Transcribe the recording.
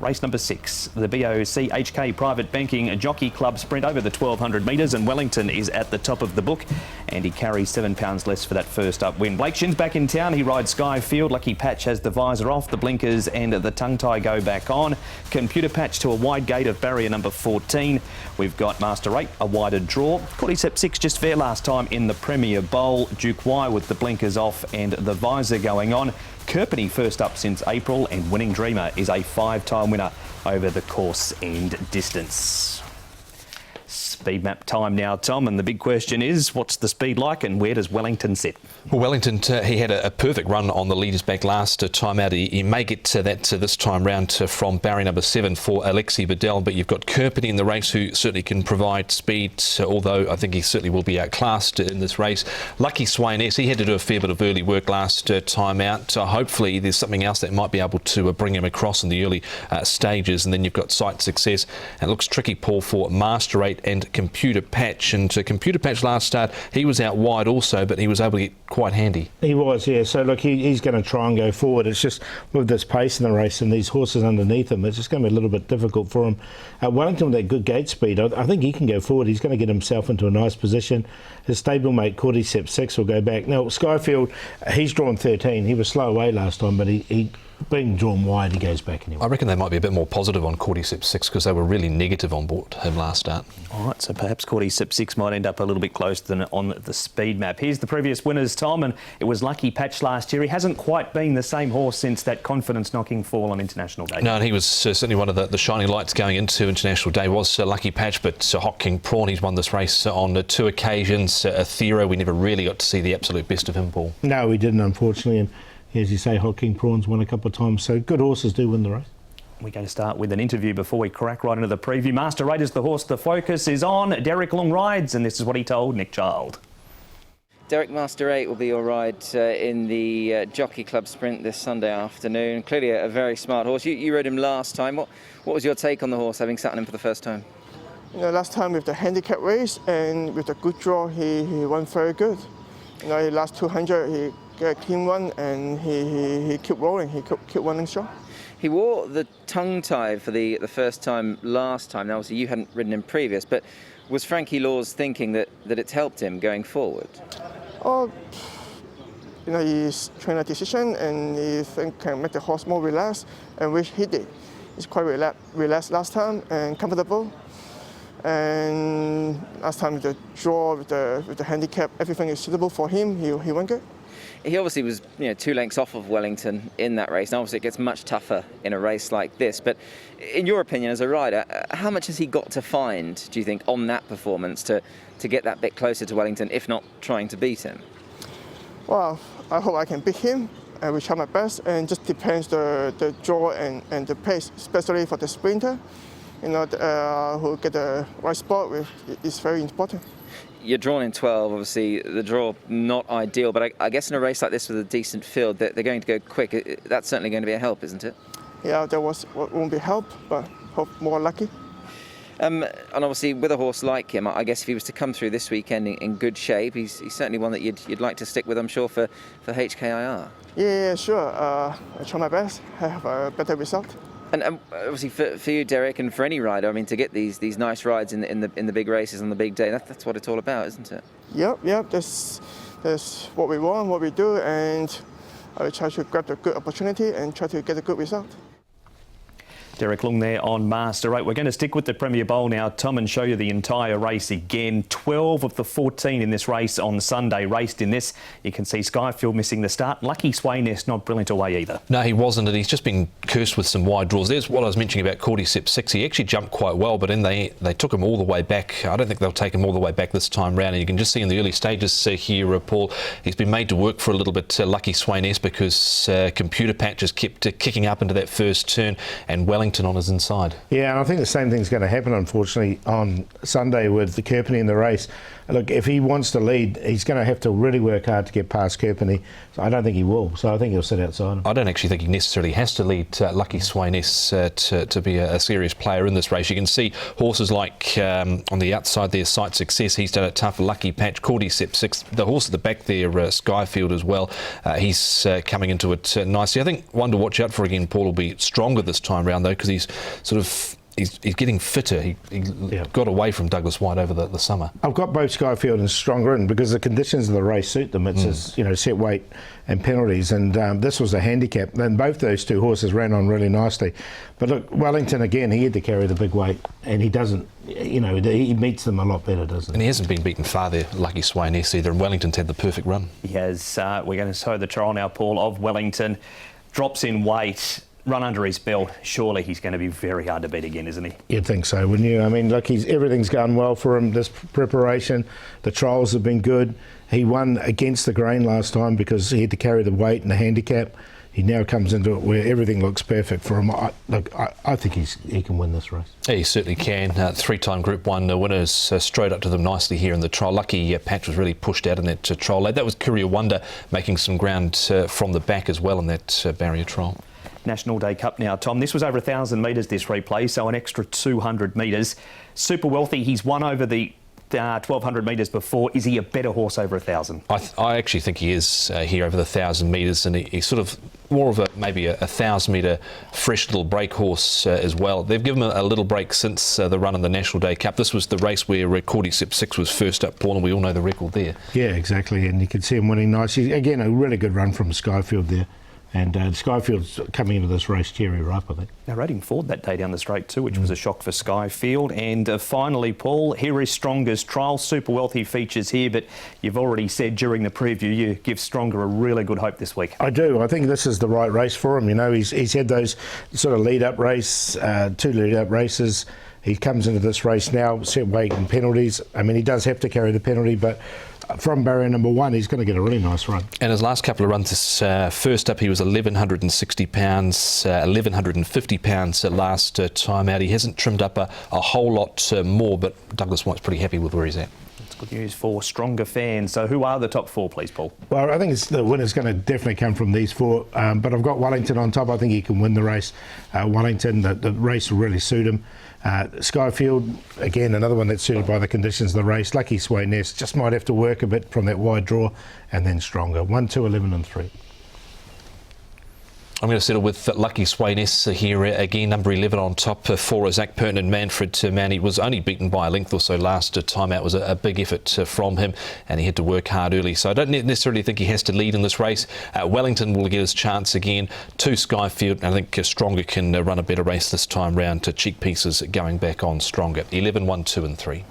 Race number 6, the BOC HK Private Banking Jockey Club Sprint over the 1200 metres, and Wellington is at the top of the book, and he carries £7 less for that first up win. Blake Shin's back in town. He rides Skyfield. Lucky Patch has the visor off, the blinkers and the tongue tie go back on. Computer Patch to a wide gate of barrier number 14. We've got Master 8, a wider draw. Cordyceps 6 just fair last time in the Premier Bowl. Duke Y with the blinkers off and the visor going on. Kerpenny first up since April, and Winning Dreamer is a 5-time winner over the course and distance. Speed map time now, Tom, and the big question is, what's the speed like and where does Wellington sit? Well, Wellington, he had a perfect run on the leaders back last time out. He may get to that this time round from barrier number 7 for Alexi Bedell, but you've got Kerpenny in the race who certainly can provide speed, although I think he certainly will be outclassed in this race. Lucky Swain S, he had to do a fair bit of early work last time out. Hopefully there's something else that might be able to bring him across in the early stages. And then you've got Sight Success, and it looks tricky, Paul, for Master 8 and Computer Patch. And Computer Patch last start, he was out wide also, but he was able to get quite handy. He was, yeah. So look, he's going to try and go forward. It's just with this pace in the race and these horses underneath him, it's just going to be a little bit difficult for him. Wellington with that good gate speed, I think he can go forward. He's going to get himself into a nice position. His stablemate Cordyceps 6 will go back. Now Skyfield, he's drawn 13. He was slow away last time, but he being drawn wide, he goes back anyway. I reckon they might be a bit more positive on Cordyceps 6 because they were really negative on board him last start. All right, so perhaps Cordyceps 6 might end up a little bit closer than on the speed map. Here's the previous winners, Tom, and it was Lucky Patch last year. He hasn't quite been the same horse since that confidence-knocking fall on International Day. No, and he was certainly one of the shining lights going into International Day was Lucky Patch, but Hot King Prawn, he's won this race on 2 occasions. Athero, we never really got to see the absolute best of him, Paul. No, we didn't, unfortunately. And as you say, Hot King Prawn's won a couple of times, so good horses do win the race. We're going to start with an interview before we crack right into the preview. Master 8 is the horse. The focus is on. Derek Long rides, and this is what he told Nick Child. Derek, Master 8 will be your ride in the Jockey Club Sprint this Sunday afternoon. Clearly a very smart horse. You rode him last time. What was your take on the horse, having sat on him for the first time? You know, last time with the handicap race and with the good draw, he won very good. You know, the last 200, he got a clean one, and he kept rolling. He kept running strong. He wore the tongue tie for the first time last time. Now, obviously, you hadn't ridden him previous, but was Frankie Lawes thinking that it's helped him going forward? Oh, you know, he's trainer decision, and he think can make the horse more relaxed, and which he did. He's quite relaxed last time and comfortable. And last time with the draw, with the handicap, everything is suitable for him. He went good. He obviously was 2 lengths off of Wellington in that race, and obviously it gets much tougher in a race like this. But in your opinion as a rider, how much has he got to find, do you think, on that performance to get that bit closer to Wellington, if not trying to beat him? Well, I hope I can beat him. I will try my best, and just depends the draw and the pace, especially for the sprinter. You know, who get the right spot with is very important. You're drawn in 12, obviously the draw not ideal, but I guess in a race like this with a decent field, they're going to go quick. That's certainly going to be a help, isn't it? Yeah, won't be help, but hope more lucky. And obviously with a horse like him, I guess if he was to come through this weekend in good shape, he's certainly one that you'd like to stick with, I'm sure, for HKIR. Yeah, sure. I try my best, have a better result. And obviously for you, Derek, and for any rider, I mean, to get these nice rides in the big races on the big day, that's what it's all about, isn't it? Yep. That's what we want, what we do, and I try to grab the good opportunity and try to get a good result. Derek Long there on Master 8. We're going to stick with the Premier Bowl now, Tom, and show you the entire race again. 12 of the 14 in this race on Sunday raced in this. You can see Skyfield missing the start. Lucky Swainess not brilliant away either. No, he wasn't, and he's just been cursed with some wide draws. There's what I was mentioning about Cordyceps 6. He actually jumped quite well, but then they took him all the way back. I don't think they'll take him all the way back this time round. And you can just see in the early stages here, Paul, he's been made to work for a little bit, Lucky Swainess, because Computer Patch just kept kicking up into that first turn, and Wellington on his inside. Yeah, and I think the same thing's going to happen, unfortunately, on Sunday with the Kerpenny in the race. Look, if he wants to lead, he's going to have to really work hard to get past Kerpenny. So I don't think he will. So I think he'll sit outside him. I don't actually think he necessarily has to lead Lucky Swainess to be a serious player in this race. You can see horses like on the outside there, Sight Success. He's done it tough. Lucky Patch, Cordyceps 6. The horse at the back there, Skyfield as well. He's coming into it nicely. I think one to watch out for again, Paul, will be Stronger this time round though. because he's sort of he's getting fitter. He got away from Douglas White over the summer. I've got both Skyfield and Stronger in because the conditions of the race suit them. It's just, set weight and penalties, and this was a handicap. And both those two horses ran on really nicely. But look, Wellington again, he had to carry the big weight, and he doesn't. He meets them a lot better, doesn't he? And he hasn't been beaten far there, Lucky Swainess either. And Wellington's had the perfect run. He has. We're going to show the trial now, Paul, of Wellington. Drops in weight. Run under his belt, surely he's going to be very hard to beat again, isn't he? You'd think so, wouldn't you? I mean, look, everything's gone well for him, this preparation. The trials have been good. He won against the grain last time because he had to carry the weight and the handicap. He now comes into it where everything looks perfect for him. I think he can win this race. He certainly can. Three-time Group 1 winners straight up to them nicely here in the trial. Lucky Patch was really pushed out in that trial. That was Courier Wonder making some ground from the back as well in that barrier trial. National Day Cup now, Tom. This was over 1,000 metres, this replay, so an extra 200 metres. Super Wealthy, he's won over the 1,200 metres before. Is he a better horse over 1,000? I actually think he is here over the 1,000 metres, and he's sort of more of maybe a 1,000-metre fresh little break horse as well. They've given him a little break since the run in the National Day Cup. This was the race where Cordyceps 6 was first up, Paul, and we all know the record there. Yeah, exactly, and you can see him winning nicely. Again, a really good run from Skyfield there. And Skyfield's coming into this race cherry ripe, I think. Now, rating forward that day down the straight too, which was a shock for Skyfield. And finally, Paul, here is Stronger's trial. Super Wealthy features here, but you've already said during the preview you give Stronger a really good hope this week. I do. I think this is the right race for him. He's had those sort of lead-up race, 2 lead-up races. He comes into this race now, set weight and penalties. I mean, he does have to carry the penalty, but from barrier number 1, he's going to get a really nice run. And his last couple of runs, first up he was 1,160 pounds, 1,150 pounds last time out. He hasn't trimmed up a whole lot more, but Douglas White's pretty happy with where he's at. That's good news for Stronger fans. So who are the top 4, please, Paul? Well, I think the winner's going to definitely come from these 4, but I've got Wellington on top. I think he can win the race. Wellington, the race will really suit him. Skyfield, again, another one that's suited by the conditions of the race. Lucky Swainess just might have to work a bit from that wide draw, and then Stronger. 1, 2, 11 and 3. I'm going to settle with Lucky Swainess here again, number 11 on top for Zach Purton and Manfred Mann. He was only beaten by a length or so last time out. It was a big effort from him, and he had to work hard early. So I don't necessarily think he has to lead in this race. Wellington will get his chance again. 2 Skyfield, and I think Stronger can run a better race this time round to cheek pieces going back on Stronger. 11, 1, 2 and 3.